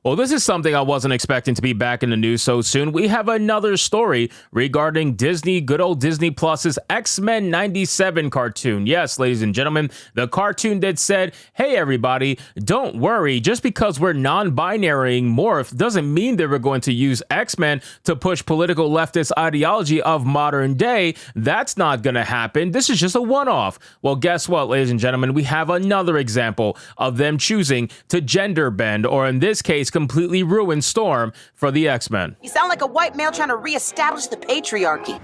Well, this is something I wasn't expecting to be back in the news so soon. We have another story regarding Disney, good old Disney Plus's X-Men 97 cartoon. Yes, ladies and gentlemen, the cartoon that said, hey, everybody, don't worry. Just because we're non-binary morph doesn't mean that we're going to use X-Men to push political leftist ideology of modern day. That's not going to happen. This is just a one-off. Well, guess what, ladies and gentlemen? We have another example of them choosing to gender bend, or in this case, completely ruin Storm for the X-Men. You sound like a white male trying to reestablish the patriarchy.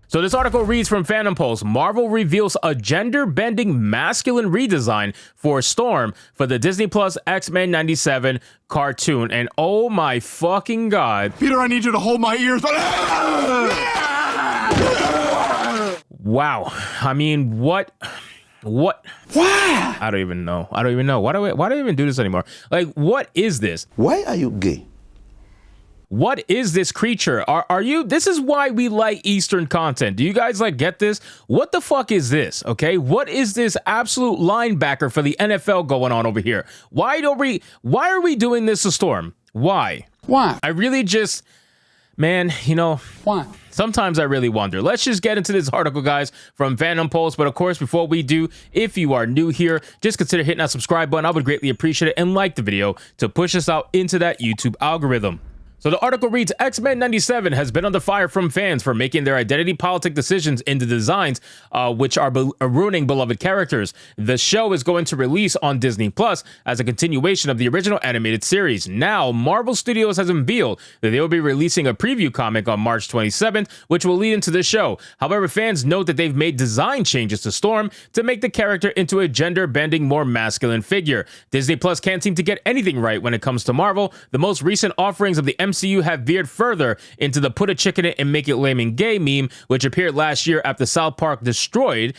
So this article reads from Phantom Pulse, Marvel reveals a gender-bending masculine redesign for Storm for the Disney Plus X-Men 97 cartoon. And oh my fucking God. Peter, I need you to hold my ears. Wow. I mean, what? Why? I don't even know. Why do I even do this anymore? Like, what is this? Why are you gay? What is this creature? Are you? This is why we like Eastern content. Do you guys like get this? What the fuck is this? Okay, what is this absolute linebacker for the NFL going on over here? Why are we doing this to Storm? Why? I really just, man, you know, why? Sometimes I really wonder. Let's just get into this article, guys, from Phantom Pulse. But of course, before we do, if you are new here, just consider hitting that subscribe button. I would greatly appreciate it, and like the video to push us out into that YouTube algorithm. So the article reads, X-Men 97 has been under fire from fans for making their identity politic decisions into designs which are ruining beloved characters. The show is going to release on Disney Plus as a continuation of the original animated series. Now, Marvel Studios has unveiled that they will be releasing a preview comic on March 27th, which will lead into the show. However, fans note that they've made design changes to Storm to make the character into a gender-bending, more masculine figure. Disney Plus can't seem to get anything right when it comes to Marvel. The most recent offerings of the MCU have veered further into the put a chick in it and make it lame and gay meme, which appeared last year after South Park destroyed,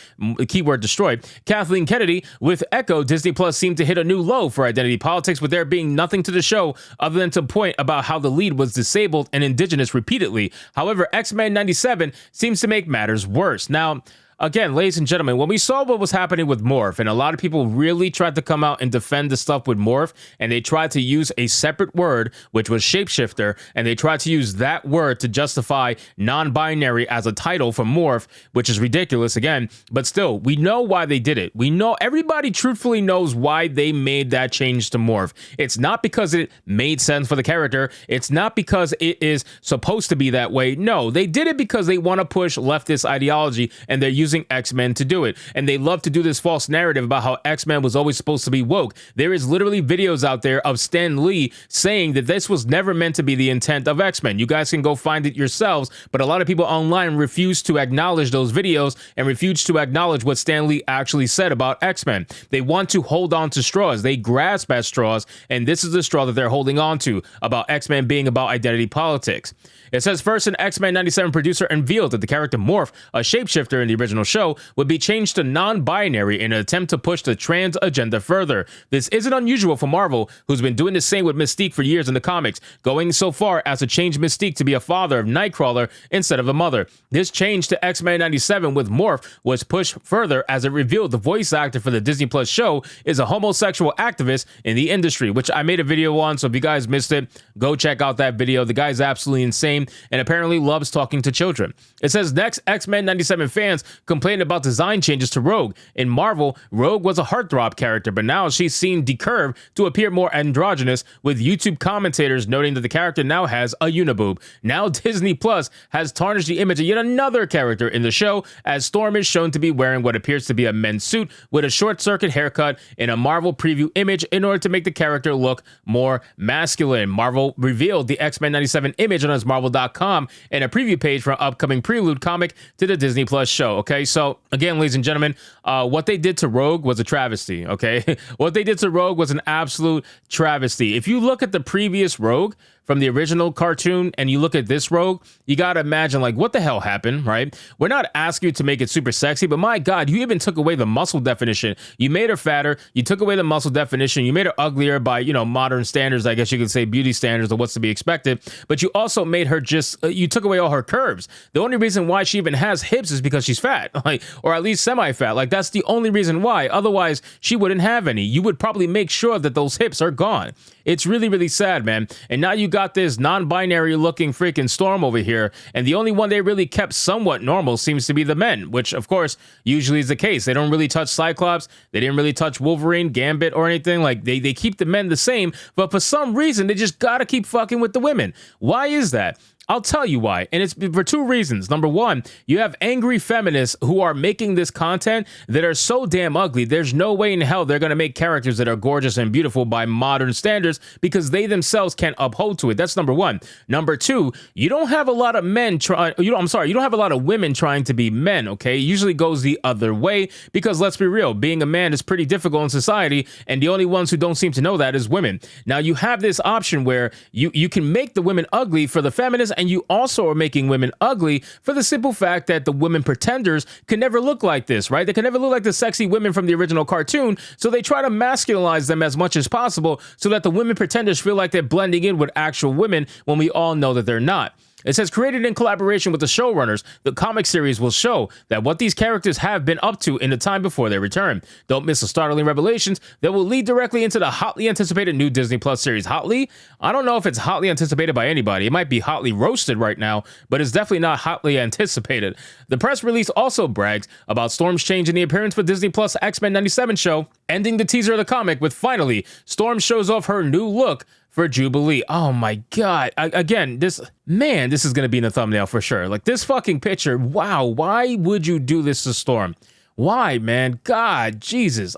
keyword destroyed, Kathleen Kennedy. With Echo, Disney Plus seemed to hit a new low for identity politics, with there being nothing to the show other than to point about how the lead was disabled and indigenous repeatedly. However, X-Men 97 seems to make matters worse. Now, again, ladies and gentlemen, when we saw what was happening with Morph, and a lot of people really tried to come out and defend the stuff with Morph, and they tried to use a separate word, which was shapeshifter, and they tried to use that word to justify non-binary as a title for Morph, which is ridiculous again, but still, we know why they did it. We know, everybody truthfully knows why they made that change to Morph. It's not because it made sense for the character. It's not because it is supposed to be that way. No, they did it because they want to push leftist ideology, and they're using X-Men to do it. And they love to do this false narrative about how X-Men was always supposed to be woke. There is literally videos out there of Stan Lee saying that this was never meant to be the intent of X-Men. You guys can go find it yourselves, but a lot of people online refuse to acknowledge those videos and refuse to acknowledge what Stan Lee actually said about X-Men. They want to hold on to straws. They grasp at straws, and this is the straw that they're holding on to about X-Men being about identity politics. It says, first, an X-Men 97 producer unveiled that the character Morph, a shapeshifter in the original show, would be changed to non-binary in an attempt to push the trans agenda further. This isn't unusual for Marvel, who's been doing the same with Mystique for years in the comics, going so far as to change Mystique to be a father of Nightcrawler instead of a mother. This change to X-Men 97 with Morph was pushed further as it revealed the voice actor for the Disney Plus show is a homosexual activist in the industry, which I made a video on, so if you guys missed it, go check out that video. The guy's absolutely insane and apparently loves talking to children. It says, next, X-Men 97 fans complained about design changes to Rogue. In Marvel, Rogue was a heartthrob character, but now she's seen decurve to appear more androgynous, with YouTube commentators noting that the character now has a uniboob. Now Disney Plus has tarnished the image of yet another character in the show, as Storm is shown to be wearing what appears to be a men's suit with a short-circuit haircut in a Marvel preview image in order to make the character look more masculine. Marvel revealed the X-Men 97 image on its Marvel.com and a preview page for an upcoming prelude comic to the Disney Plus show. Okay, so again, ladies and gentlemen, what they did to Rogue was a travesty, okay? What they did to Rogue was an absolute travesty. If you look at the previous Rogue from the original cartoon and you look at this Rogue, you got to imagine like what the hell happened, right? We're not asking you to make it super sexy, but my God, you even took away the muscle definition. You made her fatter. You took away the muscle definition. You made her uglier by, you know, modern standards, I guess you could say beauty standards or what's to be expected. But you also made her just, you took away all her curves. The only reason why she even has hips is because she's fat, like, or at least semi-fat. Like that's the only reason why. Otherwise, she wouldn't have any. You would probably make sure that those hips are gone. It's really, really sad, man. And now you got this non-binary looking freaking Storm over here. And the only one they really kept somewhat normal seems to be the men, which of course usually is the case. They don't really touch Cyclops. They didn't really touch Wolverine, Gambit, or anything. Like they keep the men the same, but for some reason they just gotta keep fucking with the women. Why is that? I'll tell you why. And it's for two reasons. Number one, you have angry feminists who are making this content that are so damn ugly. There's no way in hell they're going to make characters that are gorgeous and beautiful by modern standards because they themselves can't uphold to it. That's number one. Number two, you don't have a lot of men you don't have a lot of women trying to be men, okay? It usually goes the other way because let's be real, being a man is pretty difficult in society and the only ones who don't seem to know that is women. Now you have this option where you can make the women ugly for the feminists, and you also are making women ugly for the simple fact that the women pretenders can never look like this, right? They can never look like the sexy women from the original cartoon, so they try to masculinize them as much as possible so that the women pretenders feel like they're blending in with actual women when we all know that they're not. It says, created in collaboration with the showrunners, the comic series will show that what these characters have been up to in the time before their return. Don't miss the startling revelations that will lead directly into the hotly anticipated new Disney Plus series. Hotly? I don't know if it's hotly anticipated by anybody. It might be hotly roasted right now, but it's definitely not hotly anticipated. The press release also brags about Storm's change in the appearance for Disney Plus X-Men 97 show, ending the teaser of the comic with finally, Storm shows off her new look for Jubilee. Oh my God. Again, this is going to be in the thumbnail for sure. Like this fucking picture. Wow. Why would you do this to Storm? Why, man? God, Jesus.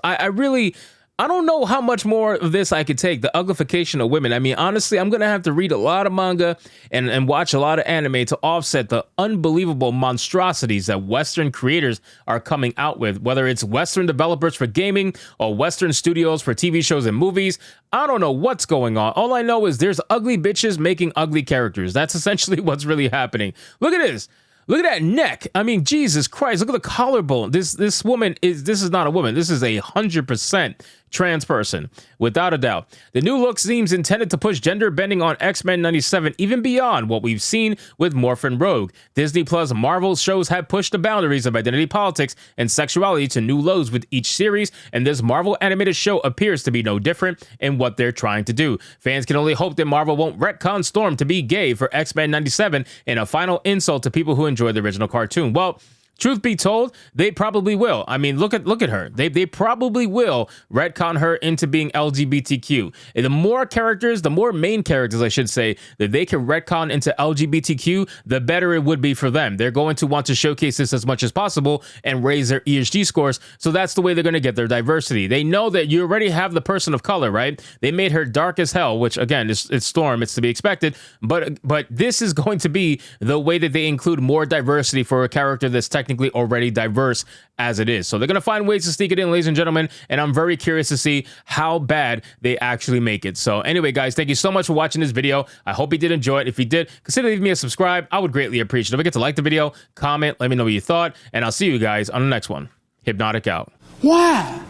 I don't know how much more of this I could take, the uglification of women. I mean, honestly, I'm going to have to read a lot of manga and watch a lot of anime to offset the unbelievable monstrosities that Western creators are coming out with, whether it's Western developers for gaming or Western studios for TV shows and movies. I don't know what's going on. All I know is there's ugly bitches making ugly characters. That's essentially what's really happening. Look at this. Look at that neck. I mean, Jesus Christ, look at the collarbone. This woman this is not a woman. This is 100% trans person, without a doubt. The new look seems intended to push gender bending on X-Men 97 even beyond what we've seen with Morphin Rogue. Disney Plus Marvel shows have pushed the boundaries of identity politics and sexuality to new lows with each series, and this Marvel animated show appears to be no different in what they're trying to do. Fans can only hope that Marvel won't retcon Storm to be gay for X-Men 97 in a final insult to people who enjoyed the original cartoon. Well, truth be told, they probably will. I mean, look at her. They probably will retcon her into being LGBTQ. And the more characters, the more main characters, I should say, that they can retcon into LGBTQ, the better it would be for them. They're going to want to showcase this as much as possible and raise their ESG scores. So that's the way they're going to get their diversity. They know that you already have the person of color, right? They made her dark as hell, which again, it's Storm. It's to be expected. But this is going to be the way that they include more diversity for a character that's technically already diverse as it is. So they're going to find ways to sneak it in, ladies and gentlemen, and I'm very curious to see how bad they actually make it. So anyway, guys, thank you so much for watching this video. I hope you did enjoy it. If you did, consider leaving me a subscribe. I would greatly appreciate it. Don't forget to like the video, comment, let me know what you thought, and I'll see you guys on the next one. Hypnotic out. Wow.